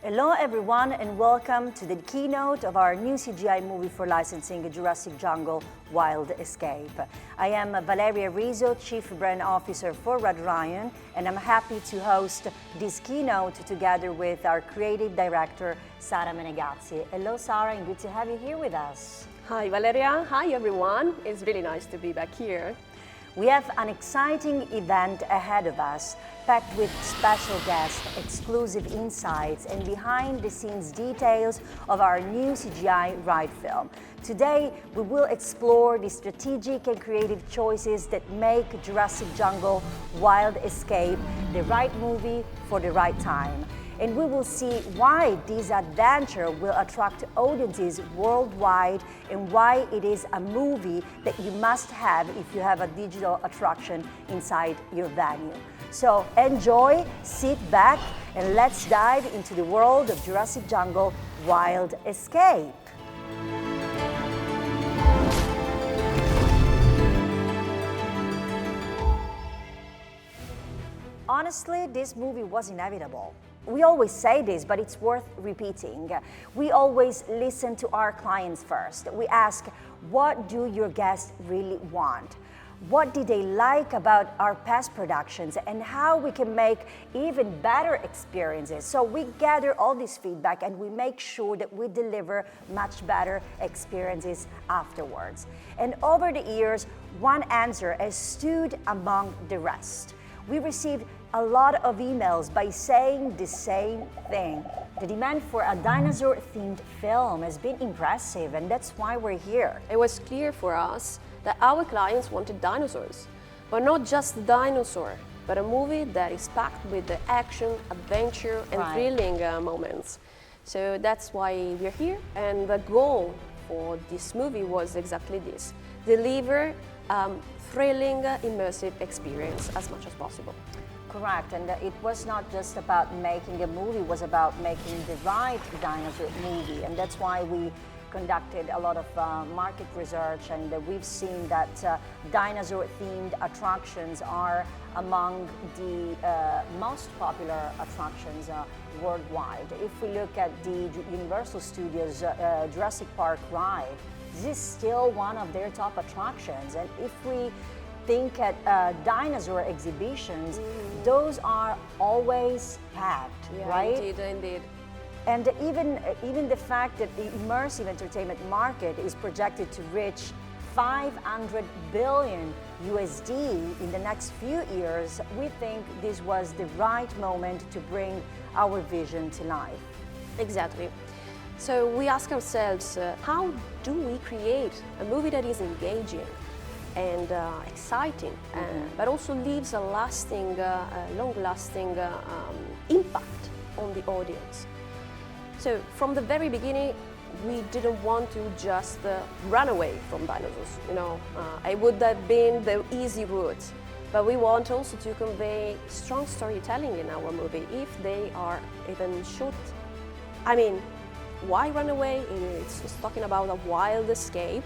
Hello everyone and welcome to the keynote of our new CGI movie for licensing, Jurassic Jungle, Wild Escape. I am Valeria Rizzo, Chief Brand Officer for Raion, and I'm happy to host this keynote together with our Creative Director, Sara Menegazzi. Hello Sara, and good to have you here with us. Hi Valeria, hi everyone. It's really nice to be back here. We have an exciting event ahead of us, packed with special guests, exclusive insights, and behind-the-scenes details of our new CGI ride film. Today, we will explore the strategic and creative choices that make Jurassic Jungle Wild Escape the right movie for the right time. And we will see why this adventure will attract audiences worldwide and why it is a movie that you must have if you have a digital attraction inside your venue. So enjoy, sit back, and let's dive into the world of Jurassic Jungle Wild Escape. Honestly, this movie was inevitable. We always say this, but it's worth repeating. We always listen to our clients first. We ask, what do your guests really want? What did they like about our past productions and how we can make even better experiences? So we gather all this feedback and we make sure that we deliver much better experiences afterwards. And over the years, one answer has stood among the rest. We received a lot of emails by saying the same thing. The demand for a dinosaur-themed film has been impressive, and that's why we're here. It was clear for us that our clients wanted dinosaurs, but not just the dinosaur, but a movie that is packed with the action, adventure, and thrilling moments. So that's why we're here, and the goal for this movie was exactly this: deliver thrilling, immersive experience as much as possible. Correct, and it was not just about making a movie, it was about making the right dinosaur movie, and that's why we conducted a lot of market research, and we've seen that dinosaur-themed attractions are among the most popular attractions worldwide. If we look at the Universal Studios Jurassic Park ride, this is still one of their top attractions, and if we think at dinosaur exhibitions, those are always packed, right? Indeed. And even the fact that the immersive entertainment market is projected to reach 500 billion USD in the next few years, we think this was the right moment to bring our vision to life. Exactly. So we ask ourselves, how do we create a movie that is engaging and exciting, but also leaves a lasting, long-lasting impact on the audience? So from the very beginning, we didn't want to just run away from dinosaurs. It would have been the easy route, but we want also to convey strong storytelling in our movie if they are even short. I mean, why run away? It's just talking about a wild escape.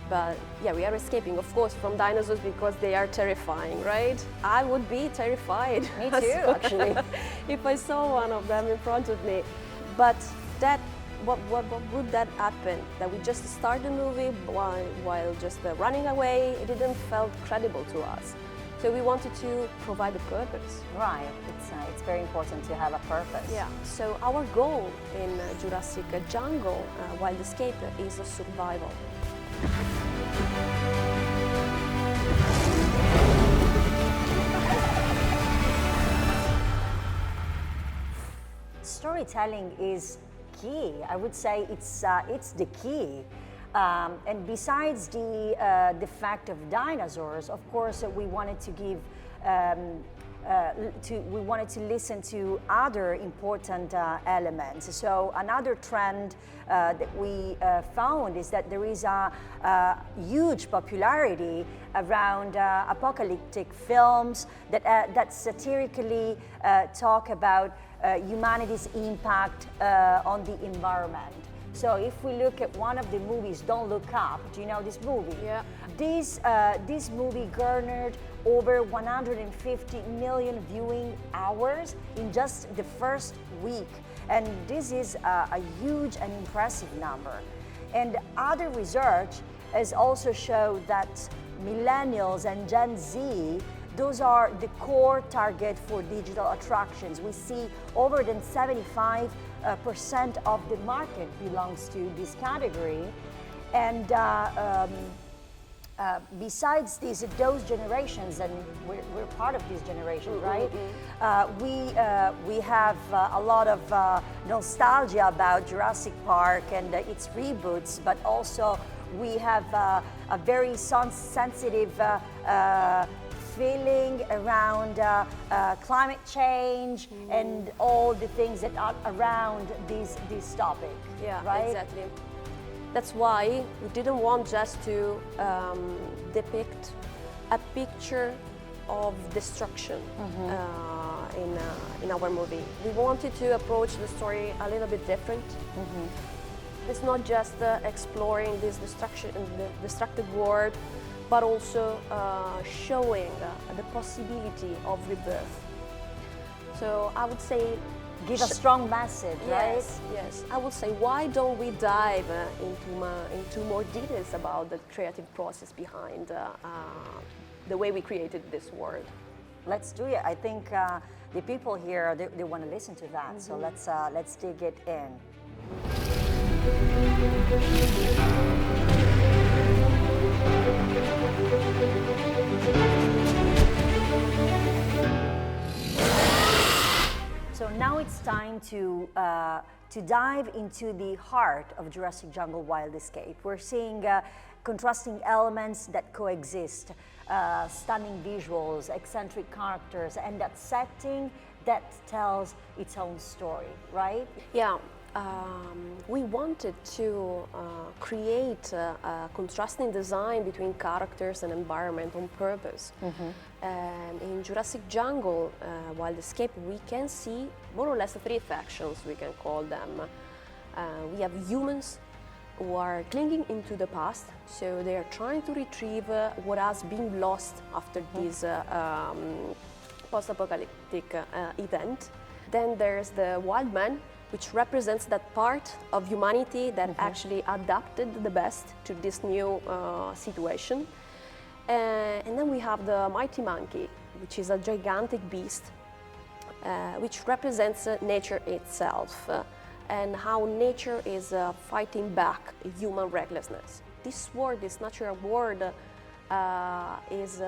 But yeah, we are escaping, of course, from dinosaurs because they are terrifying, right? I would be terrified. Me too, actually. If I saw one of them in front of me. But what would that happen? That we just start the movie while just running away? It didn't felt credible to us. So we wanted to provide a purpose. Right, it's very important to have a purpose. Yeah, so our goal in Jurassic Jungle Wild Escape is survival. Storytelling is key. I would say it's the key. And besides the fact of dinosaurs, of course, we wanted to give we wanted to listen to other important elements. So another trend that we found is that there is a huge popularity around apocalyptic films that satirically talk about humanity's impact on the environment. So if we look at one of the movies, Don't Look Up, do you know this movie? Yeah. This movie garnered over 150 million viewing hours in just the first week. And this is a huge and impressive number. And other research has also showed that millennials and Gen Z, those are the core target for digital attractions. We see over than 75% of the market belongs to this category. And besides those generations, and we're part of this generation, right? We have a lot of nostalgia about Jurassic Park and its reboots, but also we have a very sensitive feeling around climate change and all the things that are around this topic. Yeah, right? exactly. That's why we didn't want just to depict a picture of destruction in our movie. We wanted to approach the story a little bit different. It's not just exploring this destructive world, but also showing the possibility of rebirth. So I would say, give a strong message, right? Yes, yes. I would say, why don't we dive into more details about the creative process behind the way we created this world? Let's do it. I think the people here, they want to listen to that. So let's dig it in. So now it's time to dive into the heart of Jurassic Jungle Wild Escape. We're seeing contrasting elements that coexist, stunning visuals, eccentric characters, and that setting that tells its own story, right? Yeah. We wanted to create a contrasting design between characters and environment on purpose. And in Jurassic Jungle Wild Escape, we can see more or less three factions, we can call them. We have humans who are clinging into the past, so they are trying to retrieve what has been lost after this post-apocalyptic event. Then there's the wild man, which represents that part of humanity that actually adapted the best to this new situation. And then we have the mighty monkey, which is a gigantic beast, which represents nature itself and how nature is fighting back human recklessness. This world, this natural world, is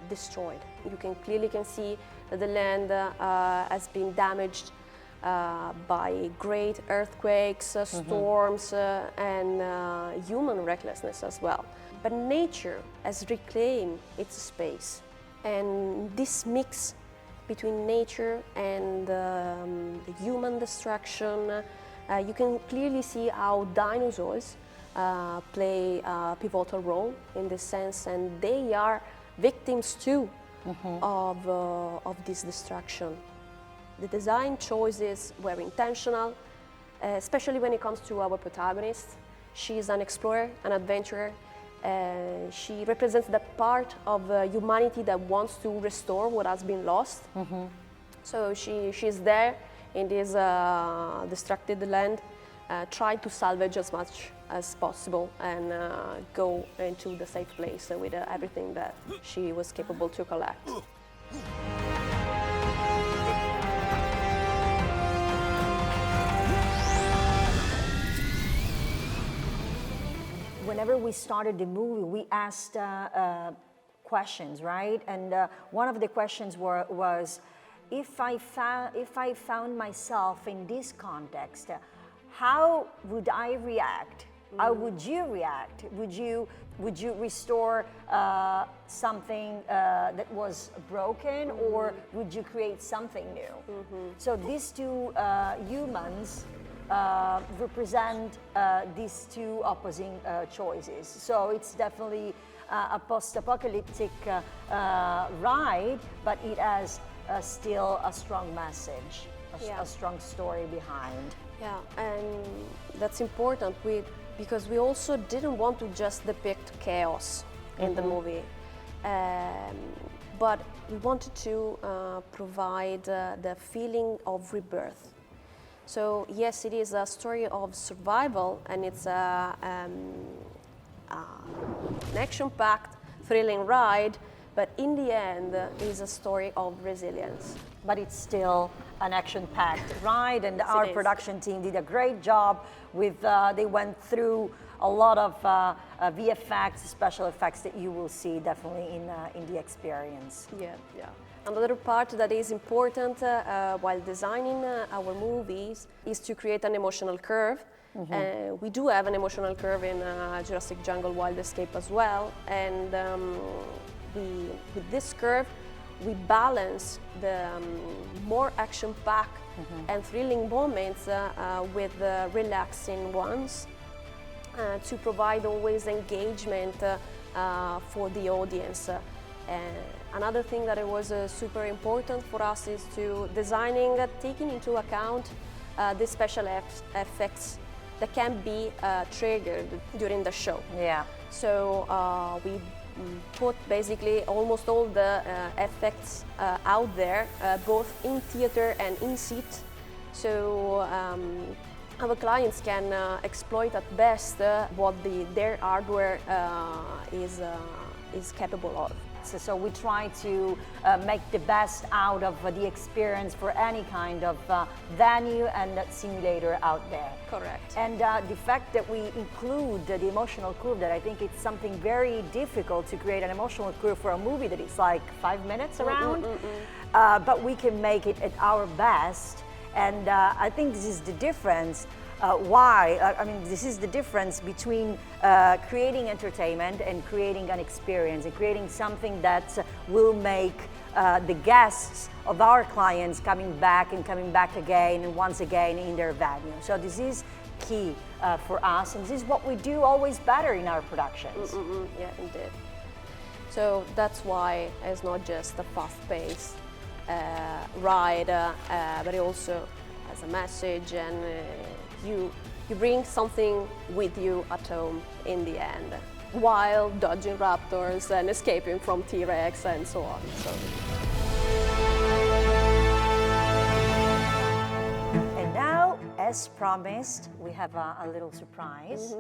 destroyed. You can clearly see that the land has been damaged by great earthquakes, storms, and human recklessness as well. But nature has reclaimed its space. And this mix between nature and the human destruction, you can clearly see how dinosaurs play a pivotal role in this sense, and they are victims too of this destruction. The design choices were intentional, especially when it comes to our protagonist. She is an explorer, an adventurer. She represents that part of humanity that wants to restore what has been lost. So she's there in this destructed land, trying to salvage as much as possible and go into the safe place with everything that she was capable to collect. Whenever we started the movie, we asked questions, right? And one of the questions was, if I found myself in this context, how would I react? How would you react? Would you restore something that was broken, or would you create something new? So these two humans represent these two opposing choices. So it's definitely a post-apocalyptic ride, but it has still a strong message a strong story behind. Yeah, and that's important because we also didn't want to just depict chaos in the movie, but we wanted to provide the feeling of rebirth. So yes, it is a story of survival, and it's an action-packed, thrilling ride, but in the end, it is a story of resilience. But it's still an action-packed ride, and Yes, our it is. production team did a great job with, they went through a lot of VFX, special effects that you will see definitely in the experience. Yeah. Another part that is important while designing our movies is to create an emotional curve. We do have an emotional curve in Jurassic Jungle Wild Escape as well, and with this curve, we balance the more action-packed and thrilling moments with relaxing ones to provide always engagement for the audience. Another thing that was super important for us is to taking into account the special effects that can be triggered during the show. Yeah. So we put basically almost all the effects out there, both in theater and in seat. So our clients can exploit at best what their hardware is capable of. So we try to make the best out of the experience for any kind of venue and simulator out there. Correct. And the fact that we include the emotional curve, that I think it's something very difficult to create an emotional curve for a movie that is like 5 minutes around, but we can make it at our best. And I think this is the difference. This is the difference between creating entertainment and creating an experience, and creating something that will make the guests of our clients coming back again and once again in their venue. So this is key for us, and this is what we do always better in our productions. Yeah, indeed. So that's why it's not just a fast-paced ride, but it also has a message, and you bring something with you at home in the end, while dodging raptors and escaping from T-Rex and so on. So. And now, as promised, we have a little surprise.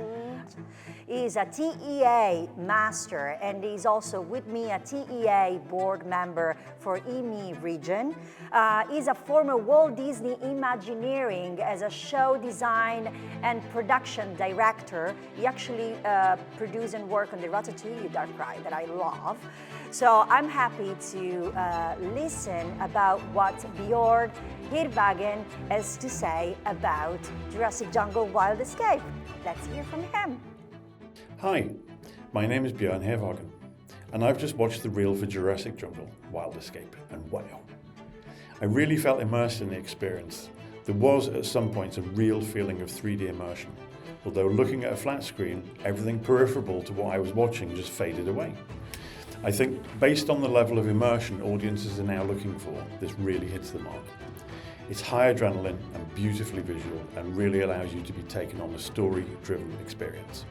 He's a TEA master, and he's also with me a TEA board member for EME region. He's a former Walt Disney Imagineering as a show design and production director. He actually produced and worked on the Ratatouille Dark Ride that I love. So I'm happy to listen about what Bjorn Hirvagen has to say about Jurassic Jungle Wild Escape. Let's hear from him. Hi, my name is Bjorn Hirvagen, and I've just watched the reel for Jurassic Jungle Wild Escape, and wow. I really felt immersed in the experience. There was at some points a real feeling of 3D immersion, although looking at a flat screen, everything peripheral to what I was watching just faded away. I think based on the level of immersion audiences are now looking for, this really hits the mark. It's high adrenaline and beautifully visual, and really allows you to be taken on a story-driven experience.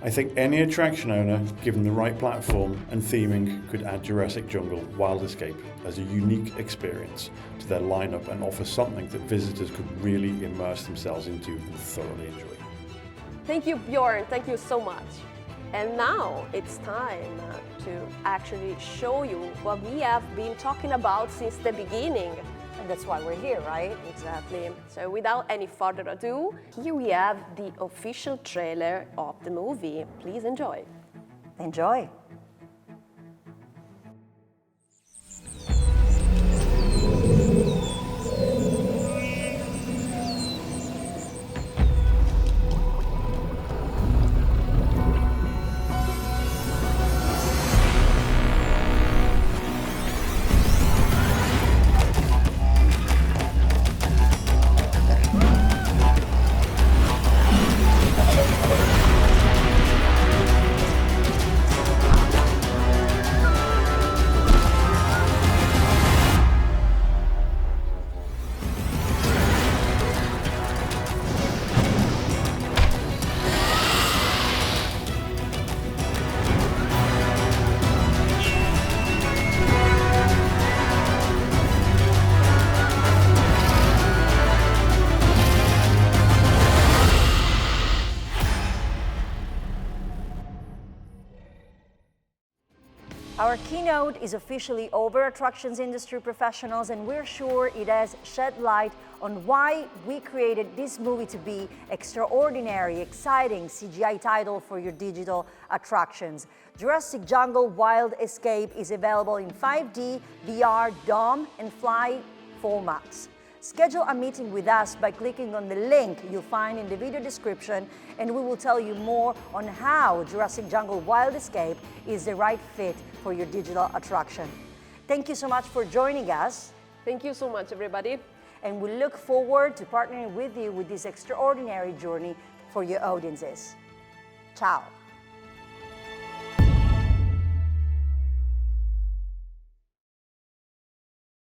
I think any attraction owner, given the right platform and theming, could add Jurassic Jungle Wild Escape as a unique experience to their lineup and offer something that visitors could really immerse themselves into and thoroughly enjoy. Thank you, Bjorn. Thank you so much. And now it's time to actually show you what we have been talking about since the beginning. And that's why we're here, right? Exactly. So without any further ado, here we have the official trailer of the movie. Please enjoy. Enjoy. Our keynote is officially over, attractions industry professionals, and we're sure it has shed light on why we created this movie to be extraordinary, exciting CGI title for your digital attractions. Jurassic Jungle Wild Escape is available in 5D, VR, DOM, and Fly formats. Schedule a meeting with us by clicking on the link you'll find in the video description, and we will tell you more on how Jurassic Jungle Wild Escape is the right fit for your digital attraction. Thank you so much for joining us. Thank you so much, everybody. And we look forward to partnering with you with this extraordinary journey for your audiences. Ciao.